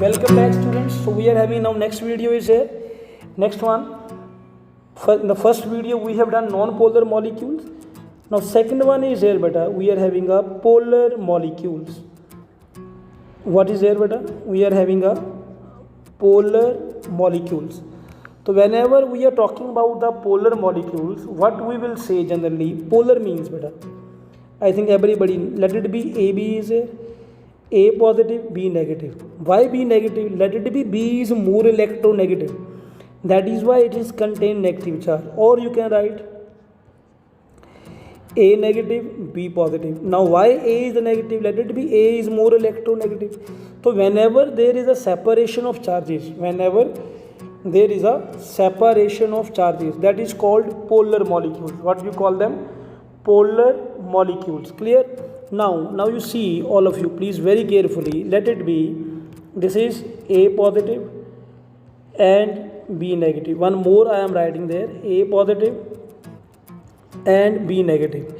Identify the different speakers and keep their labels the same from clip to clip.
Speaker 1: Welcome back, students. So we are having now next video is here. Next one. In the first video we have done non-polar molecules. Now second one is here, beta. We are having a polar molecules. What is here, beta? We are having a polar molecules. So whenever we are talking about the polar molecules, what we will say generally, polar means, beta. I think everybody, let it be AB is A positive, B negative. Why B negative? Let it be B is more electronegative. That is why it is contain negative charge. Or you can write A negative, B positive. Now why A is the negative? Let it be A is more electronegative. So whenever there is a separation of charges, that is called polar molecules. What you call them? Polar molecules. Clear? Now you see, all of you, please very carefully, let it be, this is A positive and B negative. One more I am writing there, A positive and B negative.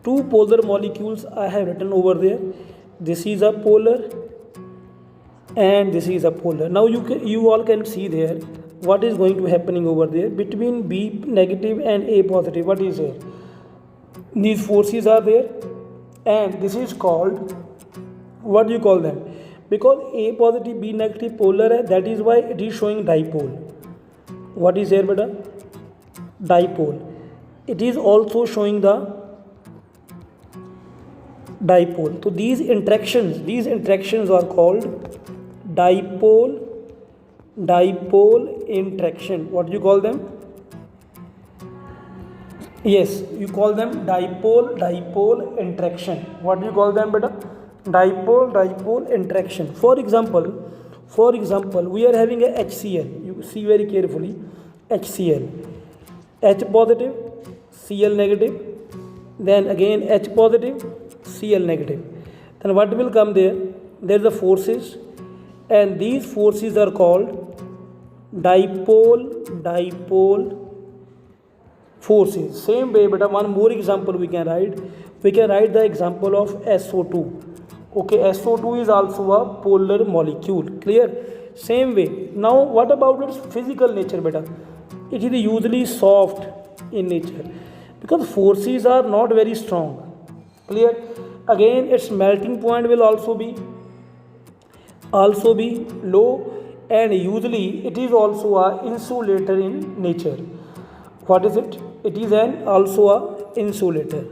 Speaker 1: Two polar molecules I have written over there. This is a polar and this is a polar. Now you all can see there what is going to happening over there between B negative and A positive. What is there? These forces are there, and this is called, what do you call them? Because A positive, B negative polar hai, that is why it is showing dipole. What is there, beta? Dipole. It is also showing the dipole. So these interactions are called dipole interaction. What do you call them? Yes, you call them dipole interaction. What do you call them, beta? Dipole interaction. For example, we are having a HCl. You see very carefully, HCl. H positive, Cl negative. Then again H positive, Cl negative. Then what will come there? There is the forces, and these forces are called dipole forces. Same way, beta, one more example we can write. We can write the example of SO2. Okay, SO2 is also a polar molecule. Clear? Same way. Now what about its physical nature, beta? It is usually soft in nature because forces are not very strong. Clear? Again, its melting point will also be low, and usually it is also a insulator in nature. What is it? It is also a insulator.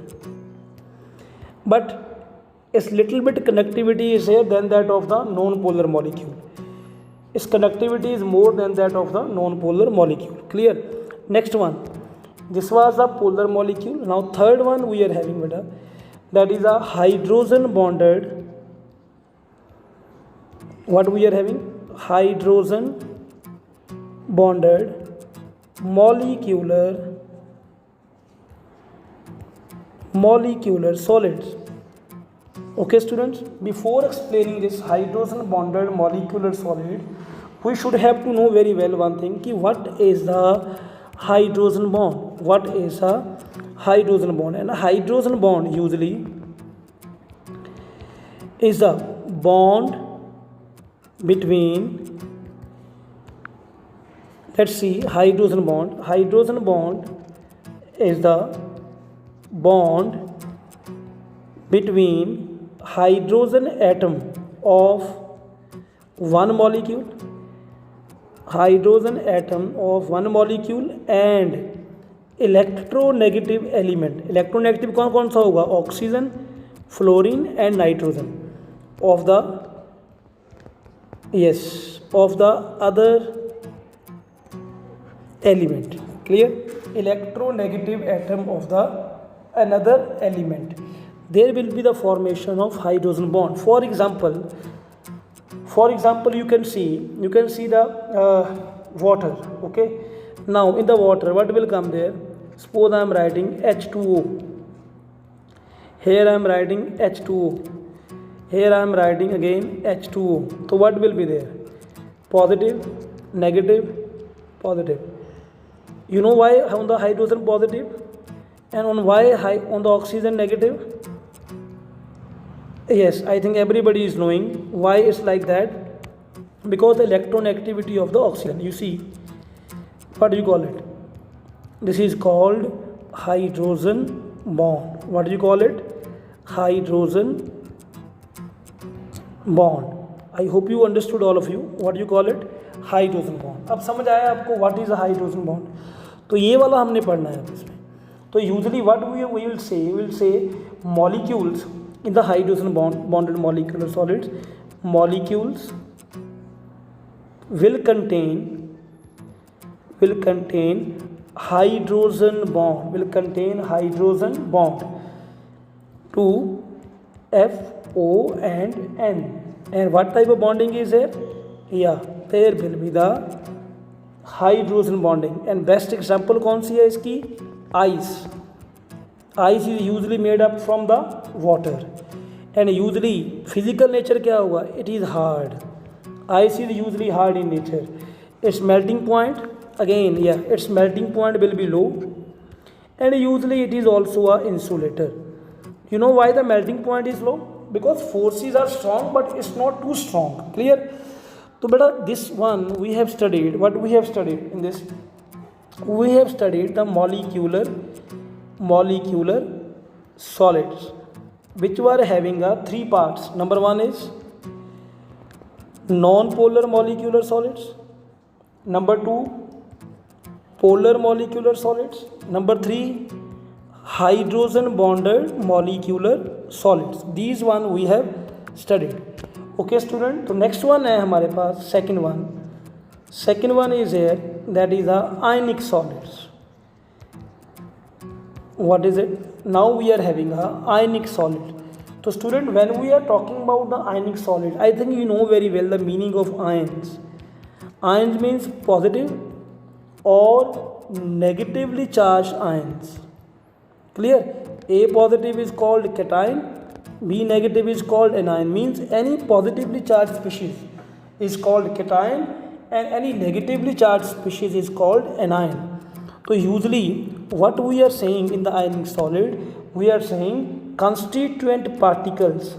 Speaker 1: But its little bit connectivity is here than that of the non-polar molecule. Its connectivity is more than that of the non-polar molecule. Clear? Next one. This was a polar molecule. Now third one we are having, beta, that is a hydrogen bonded. What we are having? Hydrogen bonded molecular solids. Okay, students, before explaining this hydrogen bonded molecular solid, we should have to know very well one thing, ki what is the hydrogen bond? What is a hydrogen bond? And a hydrogen bond usually is a bond between, let's see, hydrogen bond is the bond between hydrogen atom of one molecule and electronegative element. Electronegative कौन सा होगा? Oxygen, fluorine and nitrogen of the other element. Clear? Electronegative atom of the another element. There will be the formation of hydrogen bond. For example, you can see the water. Okay, now in the water, what will come there? Suppose I am writing H2O. Here I am writing H2O. Here I am writing again H2O. So what will be there? Positive, negative, positive. You know why on the hydrogen positive and on the oxygen negative? Yes, I think everybody is knowing why it's like that. because the electron activity of the oxygen. You see, what do you call it? This is called hydrogen bond. What do you call it? Hydrogen bond. I hope you understood, all of you. What do you call it? Hydrogen bond. अब समझ आया आपको what is a hydrogen bond. तो ये वाला हमने पढ़ना है इसमें. तो usually what we will say molecules in the hydrogen bonded molecular solids, molecules will contain hydrogen bond to F, O and N. And what type of bonding is there? Yeah, there will be the hydrogen bonding. And best example कौन सी है इसकी? Ice. Ice is usually made up from the water, and usually physical nature क्या होगा? It is hard. Ice is usually hard in nature. Its melting point, again, yeah, its melting point will be low, and usually it is also a insulator. You know why the melting point is low? Because forces are strong, but it's not too strong. Clear? So beta, this one we have studied. What we have studied in this? We have studied the molecular solids, which were having three parts. Number one is non-polar molecular solids. Number two, polar molecular solids. Number three, hydrogen bonded molecular solids. These one we have studied. Okay student, तो next one है हमारे पास second one is here, that is the ionic solids. What is it? Now we are having a ionic solid. So student, when we are talking about the ionic solid, I think you know very well the meaning of ions. Ions means positive or negatively charged ions. Clear? A positive is called cation, B negative is called anion. Means any positively charged species is called cation and any negatively charged species is called anion. So usually what we are saying in the ionic solid, we are saying constituent particles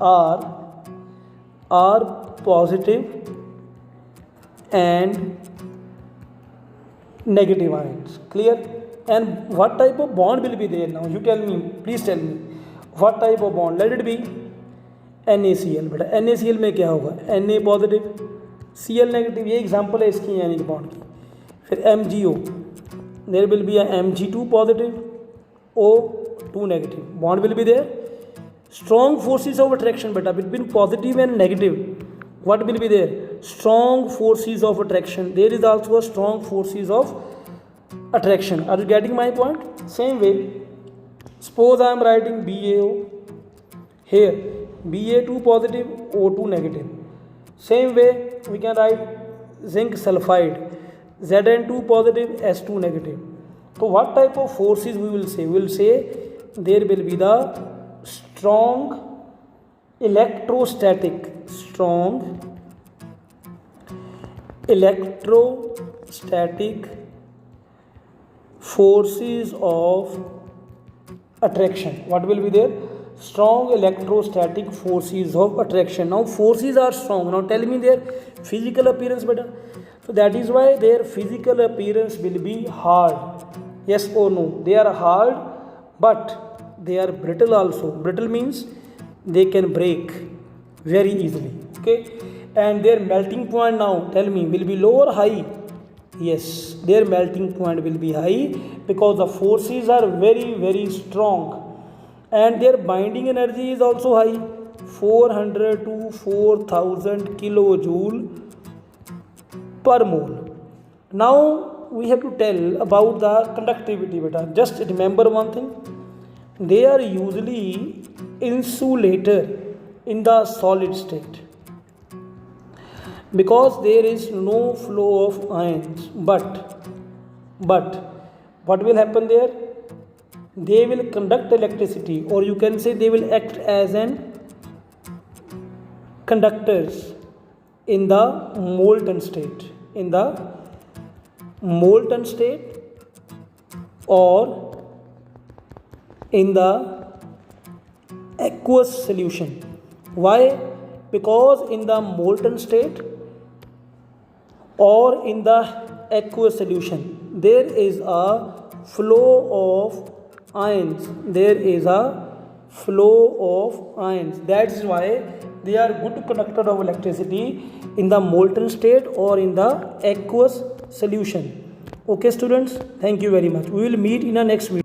Speaker 1: are positive and negative ions. Clear? And what type of bond will be there now? You tell me, please tell me, what type of bond? Let it be NaCl. बेटा NaCl में क्या होगा? Na positive, Cl negative. ये example है इसकी ionic bond की. फिर MgO, there will be Mg2 positive, O2 negative. Bond will be there. Strong forces of attraction बेटा between positive and negative. What will be there? Strong forces of attraction. There is also a strong forces of attraction. Are you getting my point? Same way, suppose I am writing BaO here, Ba2 positive, O2 negative. Same way we can write zinc sulfide, Zn2 positive, S2 negative. So what type of forces we will say? We will say there will be the strong electrostatic forces of attraction. What will be there? Strong electrostatic forces of attraction. Now forces are strong. Now tell me their physical appearance better. So that is why their physical appearance will be hard. Yes or no? They are hard, but they are brittle also. Brittle means they can break very easily. Okay, and their melting point, now tell me, will be low or high? Yes, their melting point will be high because the forces are very very strong, and their binding energy is also high, 400 to 4000 kilojoule per mole. Now we have to tell about the conductivity beta. Just remember one thing, they are usually insulator in the solid state because there is no flow of ions, but what will happen there? They will conduct electricity, or you can say they will act as an conductors in the molten state, or in the aqueous solution. Why? Because in the molten state or in the aqueous solution there is a flow of ions. There is a flow of ions. That's why they are good conductor of electricity in the molten state or in the aqueous solution. Okay students, thank you very much. We will meet in the next video.